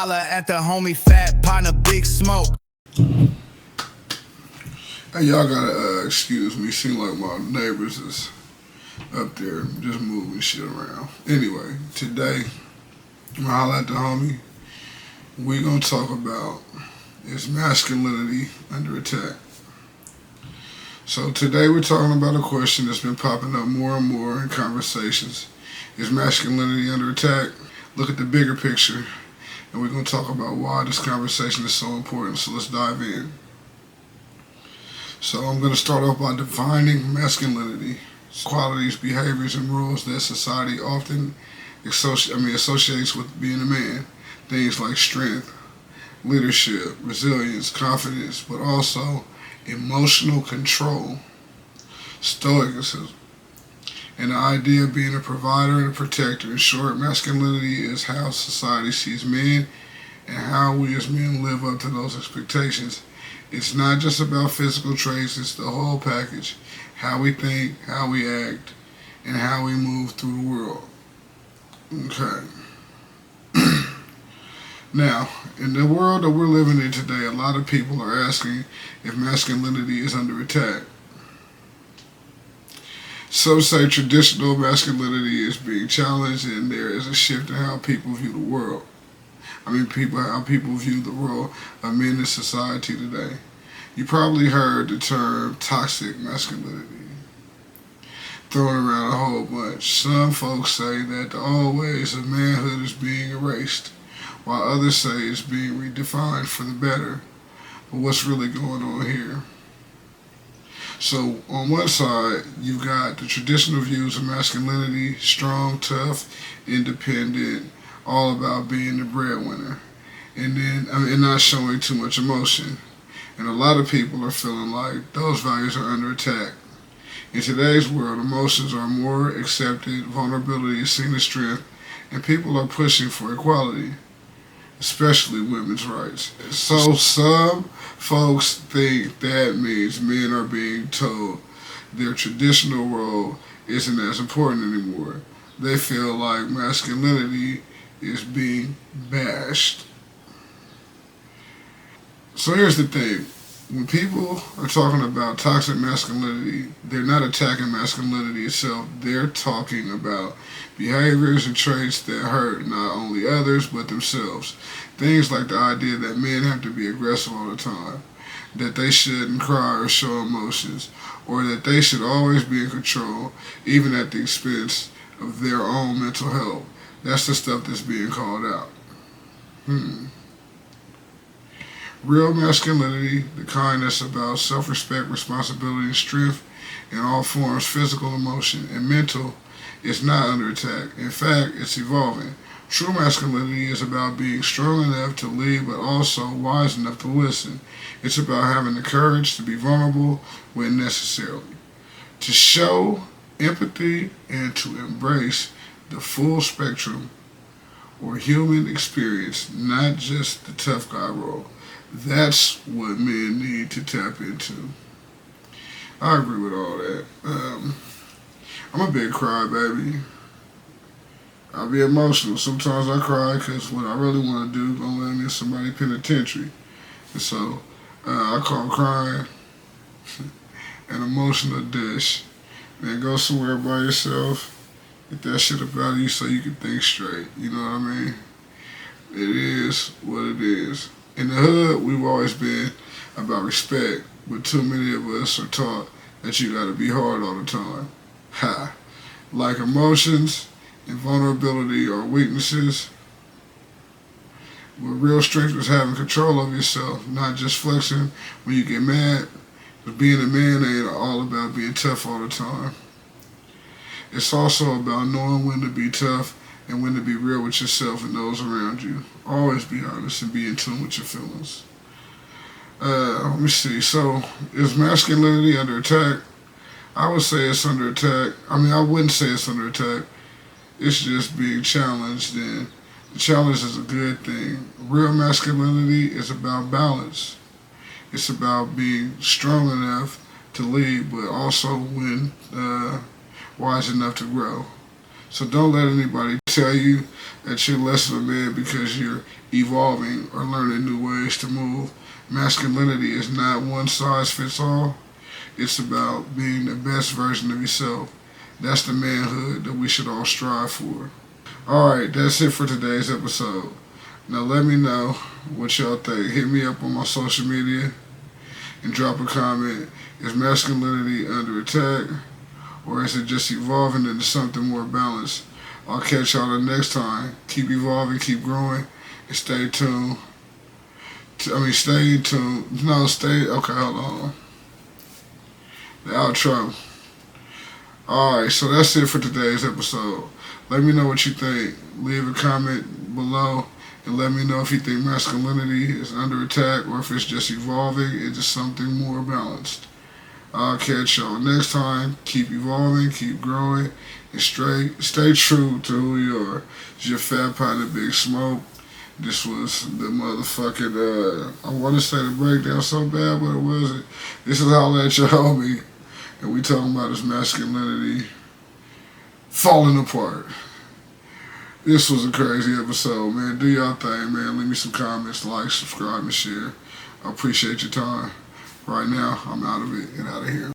Holla at the homie Fat Potna Big Smoke. Hey, y'all gotta excuse me. Seem like my neighbors is up there just moving shit around. Anyway, today, Holla at the homie, we gonna talk about is masculinity under attack. So today we're talking about a question that's been popping up more and more in conversations. Is masculinity under attack? Look at the bigger picture, and we're going to talk about why this conversation is so important. So let's dive in. So I'm going to start off by defining masculinity. Qualities, behaviors, and rules that society often associates with being a man. Things like strength, leadership, resilience, confidence, but also emotional control, stoicism, and the idea of being a provider and a protector. In short, masculinity is how society sees men and how we as men live up to those expectations. It's not just about physical traits, it's the whole package. How we think, how we act, and how we move through the world. Okay. Now, in the world that we're living in today, a lot of people are asking if masculinity is under attack. Some say traditional masculinity is being challenged and there is a shift in how people view the world. How people view the role of men in society today. You probably heard the term toxic masculinity thrown around a whole bunch. Some folks say that the old ways of manhood is being erased, while others say it's being redefined for the better. But what's really going on here? So on one side, you've got the traditional views of masculinity, strong, tough, independent, all about being the breadwinner, and not showing too much emotion. And a lot of people are feeling like those values are under attack. In today's world, emotions are more accepted, vulnerability is seen as strength, and people are pushing for equality, especially women's rights. So some folks think that means men are being told their traditional role isn't as important anymore. They feel like masculinity is being bashed. So here's the thing. When people are talking about toxic masculinity, they're not attacking masculinity itself. They're talking about behaviors and traits that hurt not only others, but themselves. Things like the idea that men have to be aggressive all the time, that they shouldn't cry or show emotions, or that they should always be in control, even at the expense of their own mental health. That's the stuff that's being called out. Real masculinity, the kind that's about self-respect, responsibility, and strength in all forms, physical, emotion, and mental, is not under attack. In fact, it's evolving. True masculinity is about being strong enough to lead, but also wise enough to listen. It's about having the courage to be vulnerable when necessary, to show empathy, and to embrace the full spectrum or human experience, not just the tough guy role. That's what men need to tap into. I agree with all that. I'm a big crybaby. I'll be emotional. Sometimes I cry because what I really want to do is gonna land in somebody penitentiary. And so I call crying an emotional dish. Man, go somewhere by yourself, get that shit up out of you so you can think straight. You know what I mean? It is what it is. In the hood, we've always been about respect, but too many of us are taught that you gotta be hard all the time. Ha! Like emotions and vulnerability are weaknesses, but real strength is having control of yourself, not just flexing when you get mad. But being a man ain't all about being tough all the time. It's also about knowing when to be tough and when to be real with yourself and those around you. Always be honest and be in tune with your feelings. Let me see. So, is masculinity under attack? I would say it's under attack. I wouldn't say it's under attack. It's just being challenged, and the challenge is a good thing. Real masculinity is about balance. It's about being strong enough to lead, but also when wise enough to grow. So don't let anybody tell you that you're less of a man because you're evolving or learning new ways to move. Masculinity is not one size fits all. It's about being the best version of yourself. That's the manhood that we should all strive for. Alright, that's it for today's episode. Now let me know what y'all think. Hit me up on my social media and drop a comment. Is masculinity under attack? Or is it just evolving into something more balanced? I'll catch y'all the next time. Keep evolving, keep growing, and stay tuned. Stay tuned. Okay, hold on. The outro. Alright, so that's it for today's episode. Let me know what you think. Leave a comment below and let me know if you think masculinity is under attack or if it's just evolving into something more balanced. I'll catch y'all next time. Keep evolving, keep growing, and stay true to who you are. It's your Fat Potna Big Smoke. This was the motherfucking, I want to say the breakdown so bad, but it wasn't. This is Holla at your homie, and we talking about his masculinity falling apart. This was a crazy episode, man. Do y'all thing, man. Leave me some comments, like, subscribe, and share. I appreciate your time. Right now, I'm out of it and out of here.